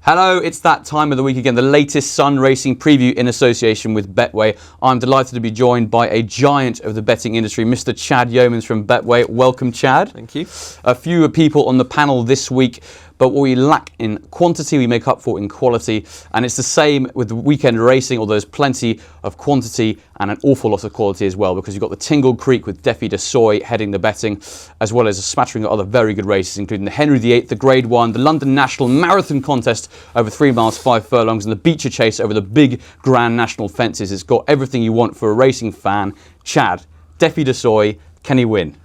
Hello, it's that time of the week again, the latest Sun Racing preview in association with Betway. I'm delighted to be joined by a giant of the betting industry, Mr. Chad Yeomans from Betway. Welcome, Chad. Thank you. A few people on the panel this week, but what we lack in quantity, we make up for in quality. And it's the same with the weekend racing, although there's plenty of quantity and an awful lot of quality as well, because you've got the Tingle Creek with Defi Du Seuil heading the betting, as well as a smattering of other very good races, including the Henry VIII, the Grade 1, the London National Marathon Contest over 3 miles, 5 furlongs, and the Beecher Chase over the big Grand National fences. It's got everything you want for a racing fan. Chad, Defi Du Seuil, can he win?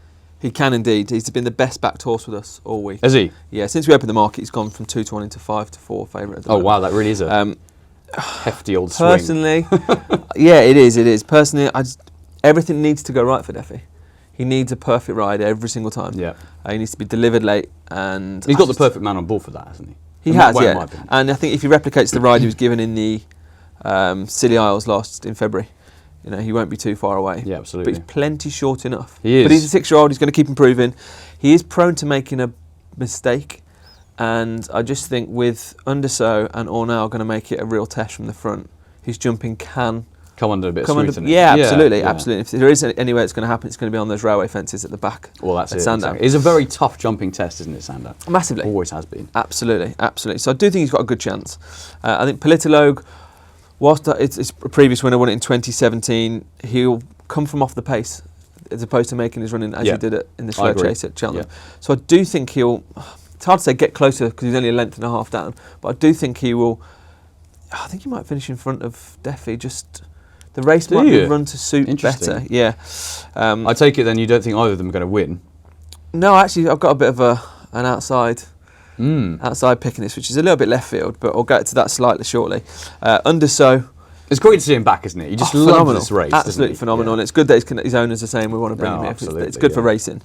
He can indeed. He's been the best backed horse with us all week. Has he? Yeah, since we opened the market, he's gone from 2 to 1 into 5 to 4 favourite. Oh, wow, that really is a hefty old swing. Personally, yeah, it is. Personally, everything needs to go right for Defi. He needs a perfect ride every single time. Yeah. He needs to be delivered late, and he's got the perfect man on board for that, hasn't he? He has, yeah. And I think if he replicates the ride he was given in the Scilly Isles in February, he won't be too far away. Yeah, absolutely. But he's plenty short enough. He is. But he's a 6-year-old. He's going to keep improving. He is prone to making a mistake, and I just think with Undersow and Ornell going to make it a real test from the front, his jumping can come under a bit of scrutiny. Yeah, absolutely. If there is anywhere it's going to happen, it's going to be on those railway fences at the back. Well, that's it. Sandown. Exactly. It's a very tough jumping test, isn't it, Sandown? Massively. Always has been. Absolutely. So I do think he's got a good chance. I think Politologue, whilst it's a previous winner, won it in 2017, he'll come from off the pace as opposed to making his running as he did it in the slow chase at Cheltenham. Yeah. So I do think he'll, it's hard to say get closer because he's only a length and a half down, but I do think he will, I think he might finish in front of Defi. Just the race might be run to suit better. Yeah. I take it then you don't think either of them are going to win? No, actually I've got a bit of an outside pick in this, which is a little bit left field, but I'll get to that slightly shortly. Undersow. It's great to see him back, isn't it? He just loves this race. Absolutely phenomenal. And it's good that his owners are saying we want to bring him here. It's good for racing.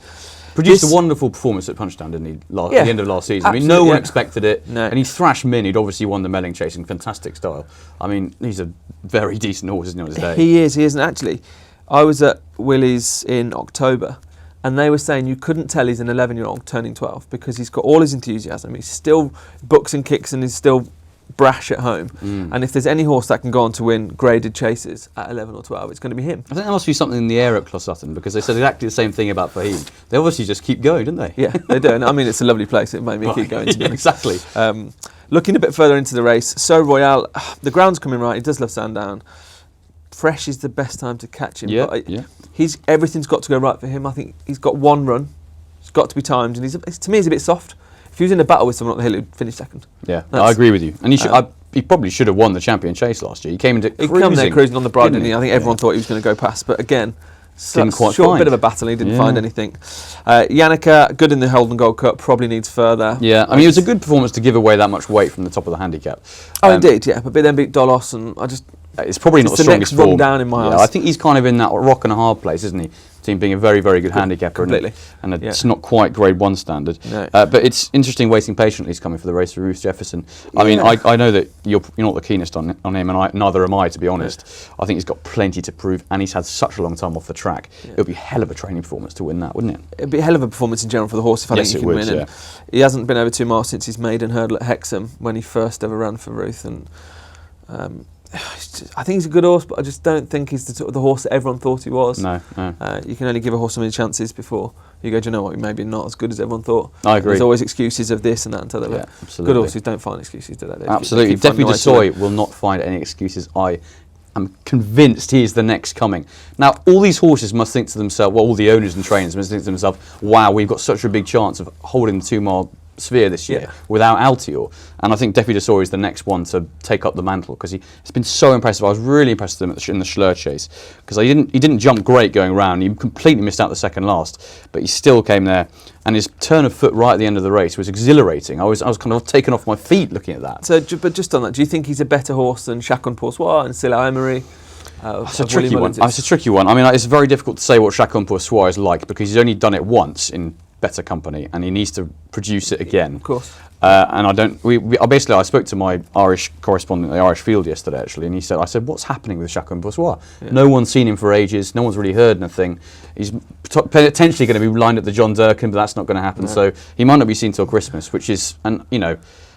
Produced a wonderful performance at Punchdown, didn't he, at the end of last season? I mean, no one expected it. No. And he thrashed Min, who'd obviously won the Melling Chase in fantastic style. I mean, he's a very decent horse, isn't he, on his day? He is. And actually, I was at Willie's in October, and they were saying you couldn't tell he's an 11-year-old turning 12 because he's got all his enthusiasm. He's still books and kicks and he's still brash at home. And if there's any horse that can go on to win graded chases at 11 or 12, it's going to be him. I think there must be something in the air at Clossutton because they said exactly the same thing about Fahim. They obviously just keep going, don't they? Yeah, they do. And I mean, it's a lovely place. It made me keep going. To Exactly. Looking a bit further into the race, So Royale, the ground's coming right. He does love Sandown. Fresh is the best time to catch him. Everything's got to go right for him. I think he's got one run. It's got to be timed. And to me, he's a bit soft. If he was in a battle with someone on the hill, he'd finish second. Yeah, I agree with you. And he probably should have won the Champion Chase last year. He came into cruising. He came there cruising on the bridle, didn't he? I think everyone thought he was going to go past. But again, didn't quite short bit of a battle. He didn't find anything. Yannicka, good in the Holden Gold Cup, probably needs further. Yeah, I mean, it was a good performance to give away that much weight from the top of the handicap. Indeed, yeah. But then beat Dolos, and it's probably not the strongest form. Run down in my eyes. I think he's kind of in that rock and a hard place, isn't he? Team being a very, very good handicapper. Completely. And it's not quite Grade 1 standard. No. But it's interesting waiting patiently. He's coming for the race for Ruth Jefferson. I mean, I know that you're not the keenest on him, and neither am I, to be honest. I think he's got plenty to prove, and he's had such a long time off the track. It would be a hell of a training performance to win that, wouldn't it? It would be a hell of a performance in general for the horse if I think he can win. And he hasn't been over 2 miles since his maiden hurdle at Hexham when he first ever ran for Ruth. And I think he's a good horse, but I just don't think he's the horse that everyone thought he was. No. You can only give a horse so many chances before you go, do you know what, maybe not as good as everyone thought. I agree. There's always excuses of this and that until they're absolutely. Good horses don't find excuses, do they? Absolutely. Defi Du Seuil will not find any excuses. I am convinced he is the next coming. Now, all these horses must think to themselves, well, all the owners and trainers must think to themselves, wow, we've got such a big chance of holding the 2 mile sphere this year without Altior, and I think Defi Du Seuil is the next one to take up the mantle because he's been so impressive. I was really impressed with him in the Schlur Chase because he didn't jump great going round. He completely missed out the second last, but he still came there, and his turn of foot right at the end of the race was exhilarating. I was kind of taken off my feet looking at that. So, but just on that, do you think he's a better horse than Chacun Pour Soi and Silla Emery? It's a tricky one. It's a tricky one. I mean, it's very difficult to say what Chacun Pour Soi is like because he's only done it once in better company, and he needs to produce it again. Of course. And I don't. I spoke to my Irish correspondent, the Irish Field, yesterday actually, and I said, "What's happening with Chacun Pour Soi? No one's seen him for ages. No one's really heard anything. He's potentially going to be lined at the John Durkan, but that's not going to happen. No. So he might not be seen till Christmas, which is,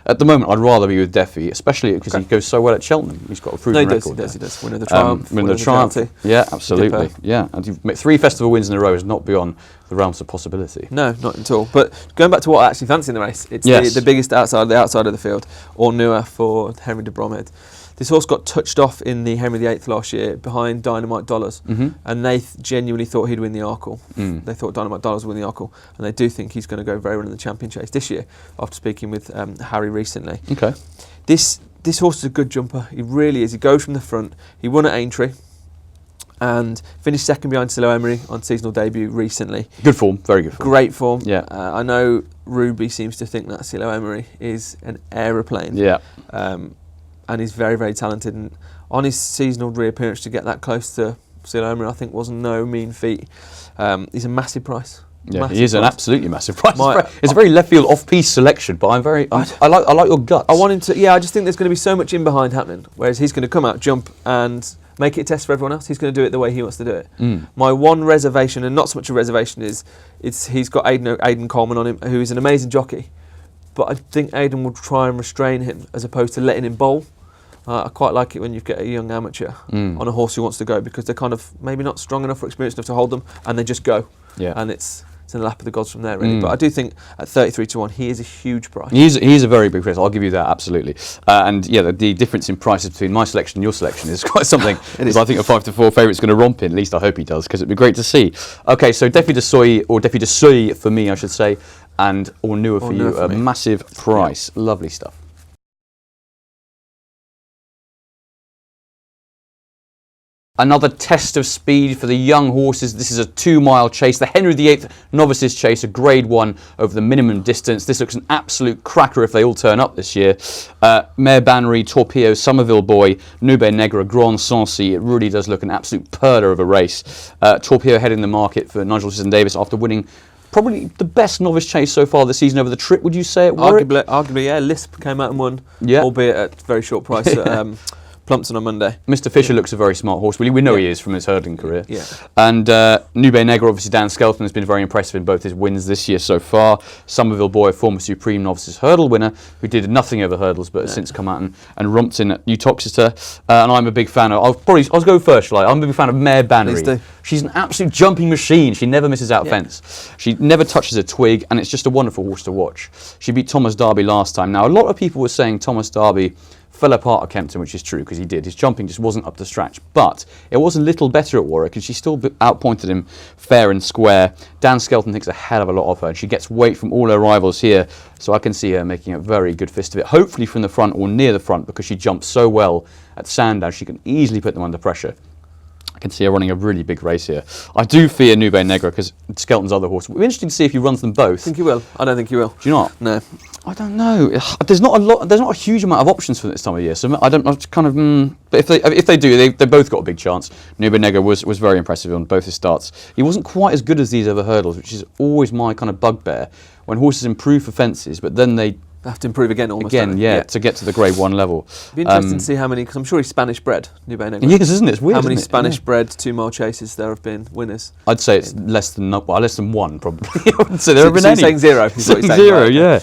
at the moment, I'd rather be with Defi, especially because he goes so well at Cheltenham. He's got a proven record. He does. Winner of the Triumph. Winner of the Triumph. Yeah, absolutely. Dipper. Yeah, and you've made 3 festival wins in a row is not beyond the realms of possibility. No, not at all. But going back to what I actually fancy in the race, it's the biggest outside of the field, or newer for Henry de Bromhead. This horse got touched off in the Henry VIII last year behind Dynamite Dollars, and they genuinely thought he'd win the Arkle. They thought Dynamite Dollars would win the Arkle, and they do think he's going to go very well in the champion chase this year, after speaking with Harry recently. Okay. This horse is a good jumper. He really is. He goes from the front. He won at Aintree and finished second behind Silo Emery on seasonal debut recently. Good form, very good form. Great form. Yeah. I know Ruby seems to think that Silo Emery is an aeroplane. Yeah. And he's very, very talented. And on his seasonal reappearance to get that close to Silo Emery, I think was no mean feat. He's a massive price. Yeah, he is an absolutely massive price. It's a very left field, off-piste selection, but I like your guts. I want him to. Yeah, I just think there's going to be so much in behind happening. Whereas he's going to come out, jump, and make it a test for everyone else. He's going to do it the way he wants to do it. My one reservation, and not so much a reservation, is he's got Aidan Coleman on him, who is an amazing jockey. But I think Aidan will try and restrain him as opposed to letting him bowl. I quite like it when you get a young amateur on a horse who wants to go, because they're kind of maybe not strong enough or experienced enough to hold them, and they just go. Yeah. And it's in the lap of the gods from there, really. But I do think at 33-1, he is a huge price. He's a very big price. I'll give you that, absolutely. And yeah, the difference in prices between my selection and your selection is quite something. Because I think a 5-4 favourite is going to romp in. At least I hope he does, because it'd be great to see. Okay, so Defi Du Seuil, or Defi Du Seuil for me, I should say, and or newer for you, a massive price. Yeah. Lovely stuff. Another test of speed for the young horses. This is a 2-mile chase. The Henry VIII Novices Chase, a grade 1 over the minimum distance. This looks an absolute cracker if they all turn up this year. Mare Bannery, Torpedo, Somerville Boy, Nube Negra, Grand Sancy. It really does look an absolute perler of a race. Torpedo heading the market for Nigel Sisson-Davis after winning probably the best novice chase so far this season over the trip, would you say, at Warwick? Arguably, yeah. Lisp came out and won, albeit at very short price at Plumpton on Monday. Mr. Fisher looks a very smart horse. We know he is from his hurdling career. Yeah. And Nube Negra, obviously Dan Skelton has been very impressive in both his wins this year so far. Somerville Boy, a former Supreme Novices hurdle winner, who did nothing over hurdles but has since come out and romped in at Uttoxeter. And I'm a big fan of, I'll go first, shall I? I'm a big fan of Mare Bannery. She's an absolute jumping machine. She never misses out fence. She never touches a twig, and it's just a wonderful horse to watch. She beat Thomas Darby last time. Now, a lot of people were saying Thomas Darby fell apart at Kempton, which is true, because he did. His jumping just wasn't up to scratch. But it was a little better at Warwick, and she still outpointed him fair and square. Dan Skelton thinks a hell of a lot of her, and she gets weight from all her rivals here. So I can see her making a very good fist of it, hopefully from the front or near the front, because she jumps so well at Sandown. She can easily put them under pressure. I can see her running a really big race here. I do fear Nube Negra, because Skelton's other horse. It'll be interesting to see if he runs them both. I think he will. I don't think he will. Do you not? No. I don't know. There's not a huge amount of options for this time of year. So I kind of. But if they do, they both got a big chance. Nube Negra was very impressive on both his starts. He wasn't quite as good as these other hurdles, which is always my kind of bugbear when horses improve for fences, but then they have to improve again, almost. To get to the grade 1 level. It'd be interesting to see how many, because I'm sure he's Spanish bred, Nube Negra. Yes, isn't it? It's weird. How many Spanish bred 2-mile chases there have been winners? I'd say it's less than one, probably. I wouldn't say there have been any. Saying zero. Saying zero, yeah.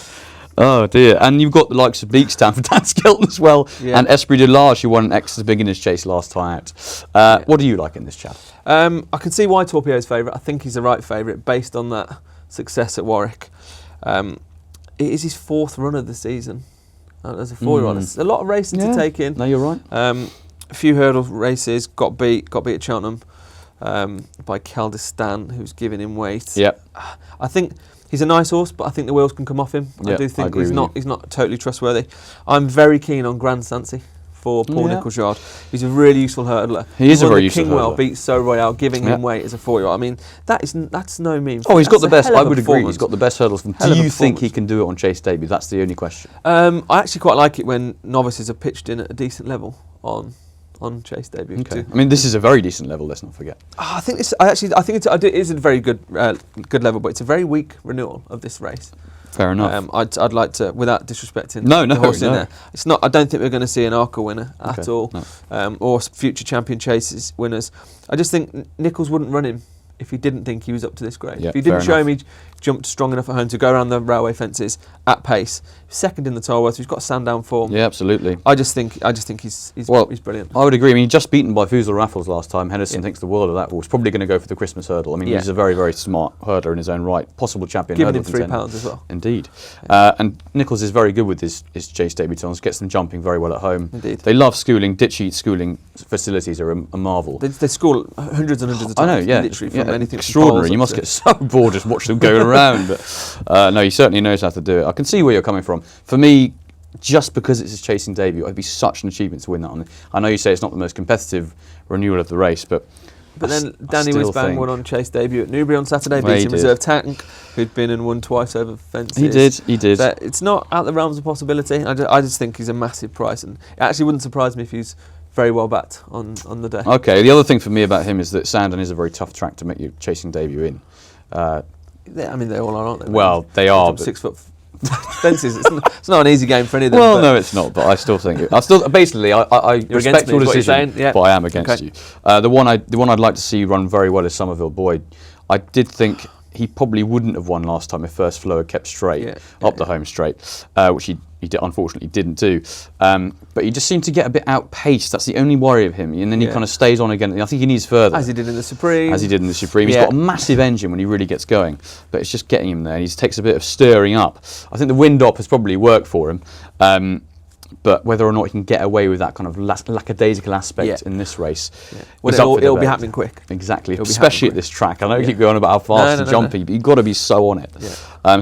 Oh dear. And you've got the likes of Beekstown for Dan Skelton as well, and Esprit de Large, who won an Exeter Beginners Chase last time out. What do you like in this chap? I can see why Torpedo's favourite. I think he's the right favourite based on that success at Warwick. It is his 4th run of the season as a 4-year-old. It's a lot of racing to take in. No, you're right. A few hurdle races, got beat at Cheltenham by Caldestan, who's giving him weight. Yep. I think he's a nice horse, but I think the wheels can come off him. I do think he's not totally trustworthy. I'm very keen on Grand Sancy for Paul Nicholsyard. He's a really useful hurdler. He is a very useful hurdler. Kingwell beat So Royale, giving him weight as a 4-year-old. I mean, that's no mean. Oh, he's got the best. I would agree. He's got the best hurdles. Do you think he can do it on Chase debut? That's the only question. I actually quite like it when novices are pitched in at a decent level on Chase debut. Okay. I mean, this is a very decent level. Let's not forget. I think it is a very good level, but it's a very weak renewal of this race. Fair enough. I'd like to, without disrespecting the horse in there. It's not. I don't think we're going to see an Arkle winner at all, or future champion chases winners. I just think Nichols wouldn't run him if he didn't think he was up to this grade. If he didn't show him he jumped strong enough at home to go around the railway fences at pace, second in the Tolworth. He's got Sandown form. Yeah, absolutely. I just think he's brilliant. I would agree. I mean, he just beaten by Fusel Raffles last time. Henderson thinks the world of that horse. Probably going to go for the Christmas hurdle. I mean, he's a very, very smart hurdler in his own right. Possible champion. Giving him £3 as well. Indeed. And Nichols is very good with his chase debutants. Gets them jumping very well at home. Indeed. They love schooling. Ditchy schooling facilities are a marvel. They school hundreds and hundreds of times. I know, yeah. Literally from anything. Extraordinary. You must get so bored just watching them going around. But no, he certainly knows how to do it. I can see where you're coming from. For me, just because it's his chasing debut, it'd be such an achievement to win that one. I know you say it's not the most competitive renewal of the race, but then Danny Wisbang won on chase debut at Newbury on Saturday, beating Reserve Tank, who'd been and won twice over fences. He did. But it's not out the realms of possibility. I just think he's a massitive price, and it actually wouldn't surprise me if he's very well backed on the day. Okay, the other thing for me about him is that Sandown is a very tough track to make your chasing debut in. I mean, they all are, aren't they? Well, they are. 6 foot fences. It's not an easy game for any of them. Well, no, it's not. But I still think basically I respect your decision, but I am against you. The one I'd like to see run very well is Somerville Boyd. I did think he probably wouldn't have won last time if First Flow had kept straight the home straight, which he unfortunately didn't do. But he just seemed to get a bit outpaced. That's the only worry of him. And then he kind of stays on again. I think he needs further. As he did in the Supreme. He's got a massive engine when he really gets going. But it's just getting him there. He takes a bit of stirring up. I think the wind up has probably worked for him. But whether or not he can get away with that kind of lackadaisical aspect in this race, it'll be happening quick. Exactly, especially at this track. I know you keep going about how fast and jumpy, but you've got to be so on it.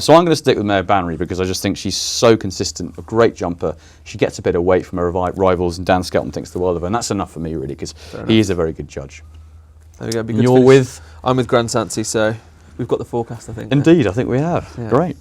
So I'm going to stick with Mare Bannery because I just think she's so consistent, a great jumper. She gets a bit of weight from her rivals, and Dan Skelton thinks the world of her, and that's enough for me really because he is a very good judge. There we go. I'm with Grand Sancy, so we've got the forecast, I think. Indeed, I think we have. Yeah. Great.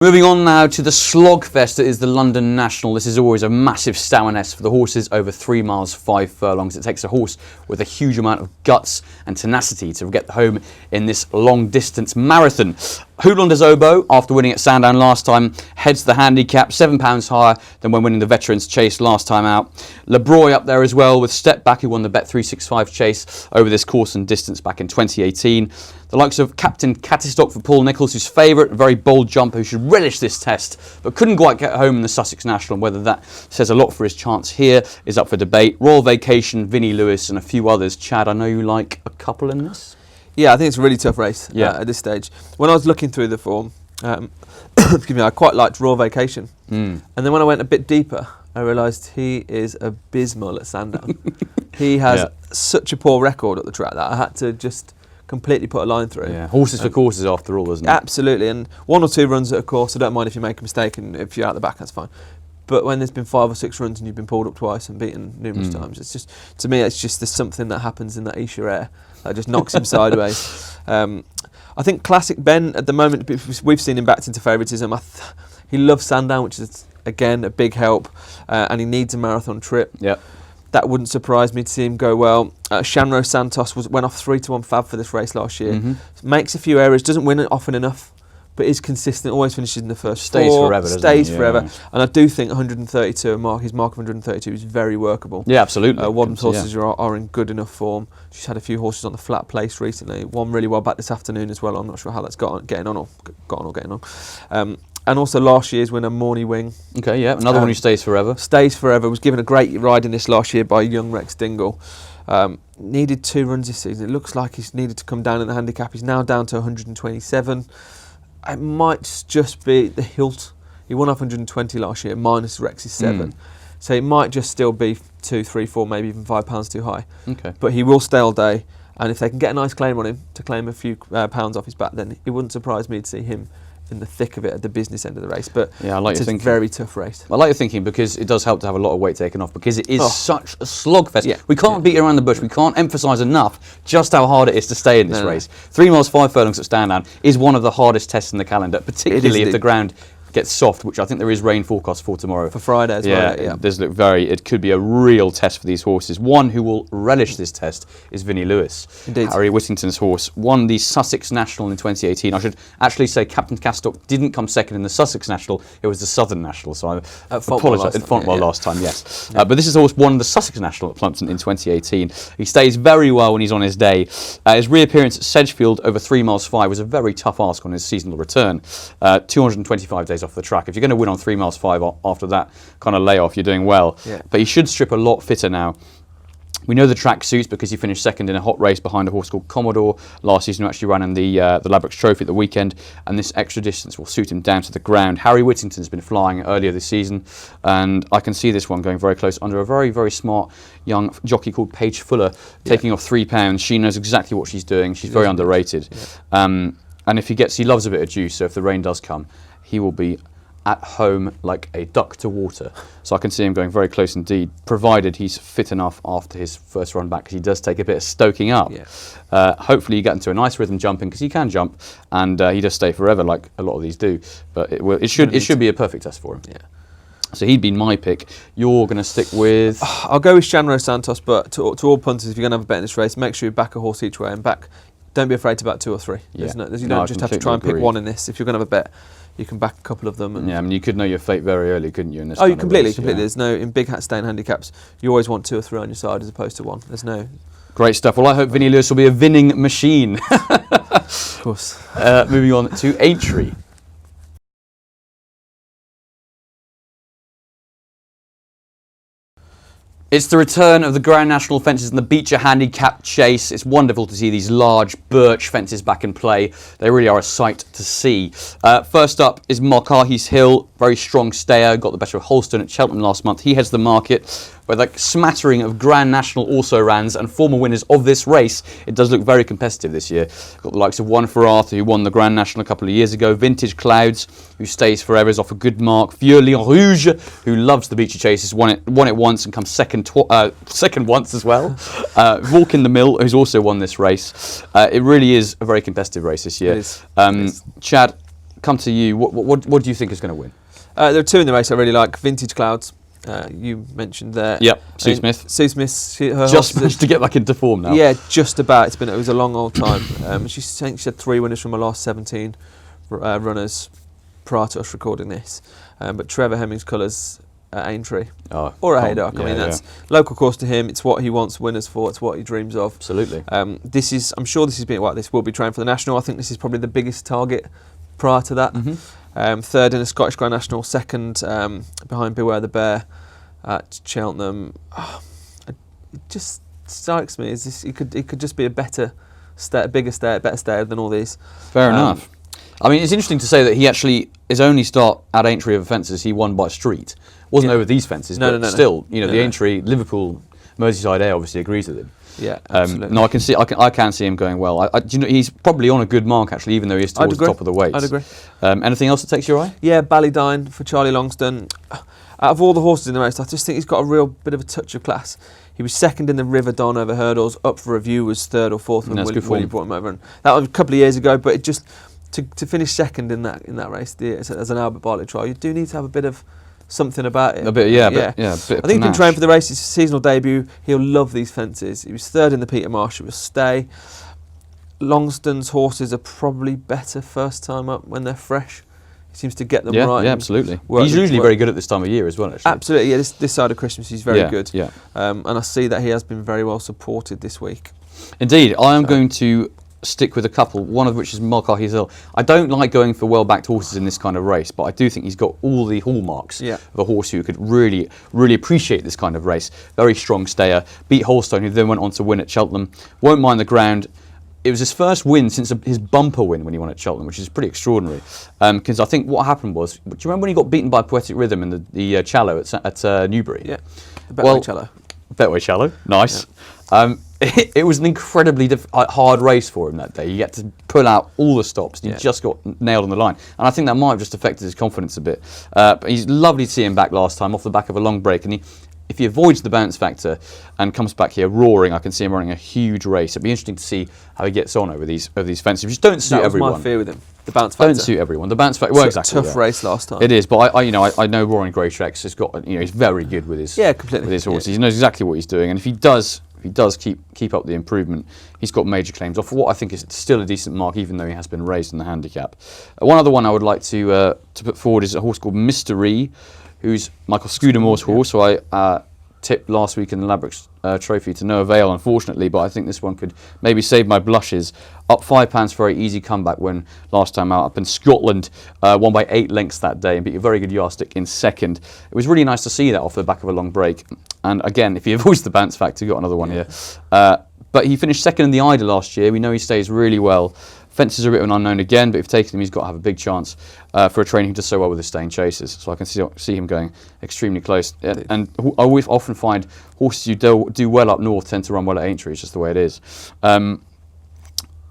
Moving on now to the slogfest that is the London National. This is always a massive Stowerness for the horses over 3 miles, 5 furlongs. It takes a horse with a huge amount of guts and tenacity to get home in this long distance marathon. Hoodlanders Oboe, after winning at Sandown last time, heads the handicap, £7 higher than when winning the Veterans Chase last time out. LeBroy up there as well with Step Back, who won the Bet365 Chase over this course and distance back in 2018. The likes of Captain Cattistock for Paul Nicholls, who's favourite, a very bold jumper who should relish this test, but couldn't quite get home in the Sussex National. Whether that says a lot for his chance here is up for debate. Royal Vacation, Vinnie Lewis and a few others. Chad, I know you like a couple in this. Yeah, I think it's a really tough race at this stage. When I was looking through the form, excuse me, I quite liked Royal Vacation. And then when I went a bit deeper, I realised he is abysmal at Sandown. He has such a poor record at the track that I had to just completely put a line through. Yeah, horses for courses after all, isn't it? Absolutely, and 1 or 2 runs at a course, I don't mind if you make a mistake and if you're out the back, that's fine. But when there's been 5 or 6 runs and you've been pulled up twice and beaten numerous times, it's just, to me, it's just there's something that happens in that Isha air that just knocks him sideways. I think Classic Ben, at the moment, we've seen him backed into favouritism. He loves Sandown, which is, again, a big help, and he needs a marathon trip. Yeah. That wouldn't surprise me to see him go well. Shanro Santos went off 3-1 fab for this race last year. Makes a few errors, doesn't win it often enough, but is consistent, always finishes in the first Stays four. Forever, Stays forever. And I do think 132, his mark of 132 is very workable. Yeah, absolutely. Wadham's horses are in good enough form. She's had a few horses on the flat place recently. One really well back this afternoon as well. I'm not sure how that's getting on. And also last year's winner, Morny Wing. Okay, yeah, another one who stays forever. Stays forever. Was given a great ride in this last year by young Rex Dingle. Needed 2 runs this season. It looks like he's needed to come down in the handicap. He's now down to 127. It might just be the hilt. He won off 120 last year, minus Rex's 7. So it might just still be 2, 3, 4, maybe even £5 too high. Okay. But he will stay all day. And if they can get a nice claim on him to claim a few pounds off his back, then it wouldn't surprise me to see him in the thick of it at the business end of the race. But yeah, I like it's a very tough race. I like your thinking because it does help to have a lot of weight taken off because it is such a slogfest. Yeah. We can't beat around the bush. We can't emphasise enough just how hard it is to stay in this race. 3 miles 5 furlongs at Sandown is one of the hardest tests in the calendar, particularly if the ground gets soft, which I think there is rain forecast for tomorrow. For Friday as well. Yeah, it does look it could be a real test for these horses. One who will relish this test is Vinnie Lewis. Indeed. Harry Whittington's horse won the Sussex National in 2018. I should actually say Captain Castock didn't come second in the Sussex National, it was the Southern National, so I apologise. At Fontwell last time, yes. But this is the horse won the Sussex National at Plumpton in 2018. He stays very well when he's on his day. His reappearance at Sedgefield over 3 miles 5 was a very tough ask on his seasonal return. 225 days off the track. If you're going to win on 3 miles 5 after that kind of layoff, you're doing well. Yeah. But he should strip a lot fitter now. We know the track suits because he finished second in a hot race behind a horse called Commodore last season, who actually ran in the Ladbrokes Trophy at the weekend, and this extra distance will suit him down to the ground. Harry Whittington's been flying earlier this season, and I can see this one going very close under a very, very smart young jockey called Paige Fuller, taking off £3. She knows exactly what she's doing. She's very underrated. Yeah. And if he loves a bit of juice, so if the rain does come, he will be at home like a duck to water. So I can see him going very close indeed, provided he's fit enough after his first run back, because he does take a bit of stoking up. Yeah. Hopefully you get into a nice rhythm jumping, because he can jump, and he does stay forever like a lot of these do. But it should be a perfect test for him. Yeah. So he'd been my pick. You're going to stick with... I'll go with Shanro Santos, but to all punters, if you're going to have a bet in this race, make sure you back a horse each way, and don't be afraid to back 2 or 3. Yeah. You don't just have to try and pick one in this. If you're going to have a bet, you can back a couple of them. Yeah, I mean, you could know your fate very early, couldn't you? In this you completely. Yeah. There's no, in big hat staying handicaps, you always want 2 or 3 on your side as opposed to 1. There's no... Great stuff. Well, I hope Vinnie Lewis will be a winning machine. Of course. Moving on to Aintree. It's the return of the Grand National fences and the Beecher Handicap Chase. It's wonderful to see these large birch fences back in play. They really are a sight to see. First up is Mulcahy's Hill, very strong stayer, got the better of Holston at Cheltenham last month. He heads the market with a smattering of Grand National also-rans and former winners of this race. It does look very competitive this year. Got the likes of One for Arthur, who won the Grand National a couple of years ago. Vintage Clouds, who stays forever, is off a good mark. Vieux Lion Rouge, who loves the Beecher Chases, won it once and comes second once as well. Walk in the Mill, who's also won this race. It really is a very competitive race this year. It is. Chad, come to you. What do you think is going to win? There are 2 in the race I really like. Vintage Clouds. You mentioned there. Yep, Sue Smith. Sue Smith, her just managed to get back into form now. Yeah, just about. It was a long old time. She had 3 winners from her last 17 runners prior to us recording this. But Trevor Hemming's colours at Aintree or at Haydock. I mean, that's local course to him. It's what he wants winners for. It's what he dreams of. Absolutely. I'm sure this will be trained for the national. I think this is probably the biggest target prior to that. Mm-hmm. Third in a Scottish Grand National, second behind Beware the Bear at Cheltenham. It just strikes me as this. He could just be a better stayer than all these. Fair enough. I mean, it's interesting to say that he actually, his only start at Aintree of fences, he won by street. Wasn't over these fences, but still, the Aintree, Liverpool, Merseyside Air obviously agrees with him. Yeah, absolutely. No, I can see him going well. He's probably on a good mark actually, even though he is towards the top of the weights. I'd agree. Anything else that takes your eye? Yeah, Ballydyne for Charlie Longston. Out of all the horses in the race, I just think he's got a real bit of a touch of class. He was second in the River Don over hurdles. Up for review was third or fourth when Willie brought him over. And that was a couple of years ago, but it just to finish second in that race as an Albert Bartlett trial, you do need to have a bit of something about it. A bit, yeah. I think he's been trained for the race. It's his seasonal debut. He'll love these fences. He was third in the Peter Marsh. It was stay. Longston's horses are probably better first time up when they're fresh. He seems to get them right. Yeah, absolutely. He's usually very good at this time of year as well, actually. Absolutely, yeah. This side of Christmas, he's very good. Yeah. And I see that he has been very well supported this week. Indeed. I am going to stick with a couple, one of which is Mulcahy's Hill. I don't like going for well-backed horses in this kind of race, but I do think he's got all the hallmarks of a horse who could really, really appreciate this kind of race. Very strong stayer. Beat Holstein, who then went on to win at Cheltenham. Won't mind the ground. It was his first win since his bumper win when he won at Cheltenham, which is pretty extraordinary. Because I think what happened was, do you remember when he got beaten by Poetic Rhythm in the Challow at Newbury? Yeah, the Betway Challow. Betway Challow, nice. Yeah. It was an incredibly hard race for him that day. He had to pull out all the stops. He just got nailed on the line. And I think that might have just affected his confidence a bit. But he's lovely to see him back last time off the back of a long break. And if he avoids the bounce factor and comes back here roaring, I can see him running a huge race. It'd be interesting to see how he gets on over these fences, which don't suit everyone. That was my fear with him. The bounce factor. Don't suit everyone. The bounce factor. Well, exactly. Tough race last time. It is, but I know Roaring Greytrex has got. He's very good with his. Yeah, completely. With his horses, he knows exactly what he's doing, and if he does keep up the improvement, he's got major claims off what I think is still a decent mark, even though he has been raised in the handicap. One other one I would like to put forward is a horse called Mystery, who's Michael Scudamore's horse. So I tipped last week in the Ladbrokes Trophy to no avail, unfortunately, but I think this one could maybe save my blushes. Up £5 for a very easy comeback when last time out up in Scotland, won by 8 lengths that day and beat a very good yardstick in second. It was really nice to see that off the back of a long break. And again, if he avoids the bounce factor, got another one here. But he finished second in the Ida last year. We know he stays really well. Fences are a bit of an unknown again, but if taking him, he's got to have a big chance for a trainer who does so well with his staying chases. So I can see him going extremely close. And I always often find horses who do well up north tend to run well at Aintree. It's just the way it is. A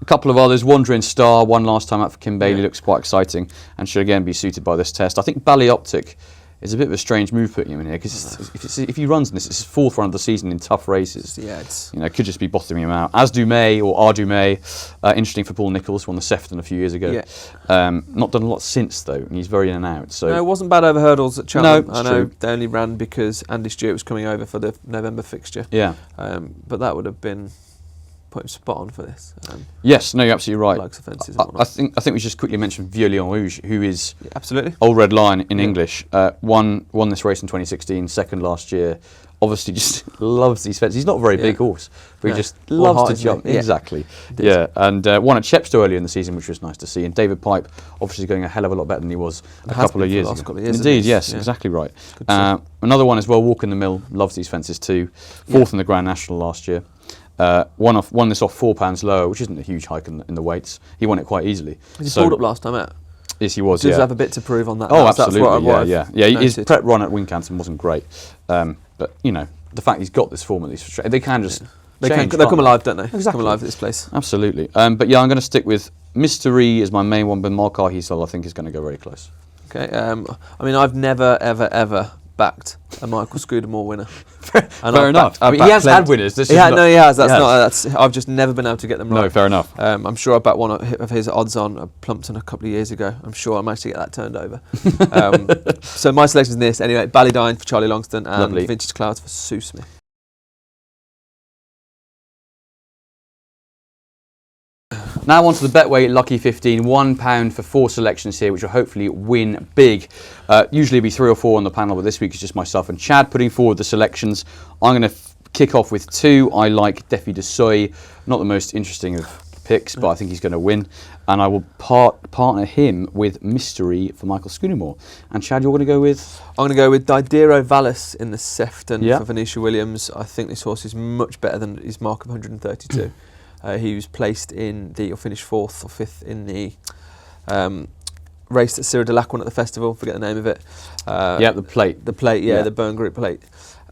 couple of others. Wandering Star, won last time out for Kim Bailey, looks quite exciting and should again be suited by this test. I think Ballyoptic is a bit of a strange move putting him in here because if he runs in this, it's his 4th run of the season in tough races. Yeah, it could just be bottoming him out. As do May or Ardu May, interesting for Paul Nicholls, won the Sefton a few years ago. Yeah. Not done a lot since though, and he's very in and out. So no, it wasn't bad over hurdles at Cheltenham. No, I know true. they only ran because Andy Stewart was coming over for the November fixture. Yeah. But that would have been put him spot on for this. Yes, no, you're absolutely right. Likes offences and whatnot. I think we should just quickly mention Vieux-Lion Rouge, who is absolutely Old Red Lion in English. Won this race in 2016, second last year. Obviously, just loves these fences. He's not a very big horse, but he just loves to jump. Exactly. Yeah, and won at Chepstow earlier in the season, which was nice to see. And David Pipe, obviously, going a hell of a lot better than he was a couple of years ago. Indeed, yes, exactly right. Another one as well, Walk in the Mill, loves these fences too. 4th in the Grand National last year. Won this off £4 lower, which isn't a huge hike in the weights. He won it quite easily. Was he pulled up last time out? Yes, he was. Does have a bit to prove on that. Oh, absolutely. Yeah. His prep run at Wincanton wasn't great, but the fact he's got this form at least, they can just they come alive, don't they? Exactly. Come alive at this place. Absolutely. But yeah, I'm going to stick with Mystery as my main one, but Mark Hiesel I think is going to go very close. Okay. I mean, I've never ever backed a Michael Scudamore winner. Fair enough. He has had winners. He has. I've just never been able to get them right. No, fair enough. I'm sure I backed one of his odds on Plumpton a couple of years ago. I'm sure I managed to get that turned over. So my selection is this anyway. Ballydyne for Charlie Longston and Lovely. Vintage Clouds for Sue Smith. Now on to the Betway Lucky 15, £1 for 4 selections here, which will hopefully win big. Usually it'll be 3 or 4 on the panel, but this week it's just myself and Chad putting forward the selections. I'm going to kick off with 2. I like Defi Du Seuil, not the most interesting of picks, but I think he's going to win. And I will partner him with Mystery for Michael Scudamore. And Chad, you're going to go with? I'm going to go with Diderot Vallis in the Sefton for Venetia Williams. I think this horse is much better than his mark of 132. He was placed in or finished 4th or 5th in the race that Cyril Delac won at the festival. Forget the name of it. The plate. The plate, the Burn Group plate,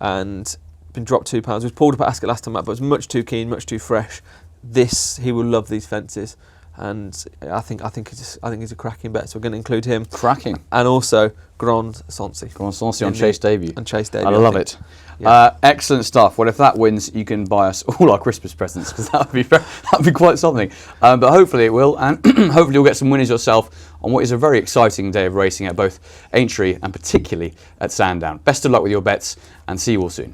and been dropped £2. He was pulled up at Ascot last time out, but was much too keen, much too fresh. He will love these fences, and I think he's a cracking bet. So we're going to include him. Cracking. And also Grand Sancy. Grand Sancy on Chase debut. And Chase debut. I love it. Yeah. Excellent stuff. Well, if that wins, you can buy us all our Christmas presents because that'd be quite something. But hopefully it will, and hopefully you'll get some winners yourself on what is a very exciting day of racing at both Aintree and particularly at Sandown. Best of luck with your bets, and see you all soon.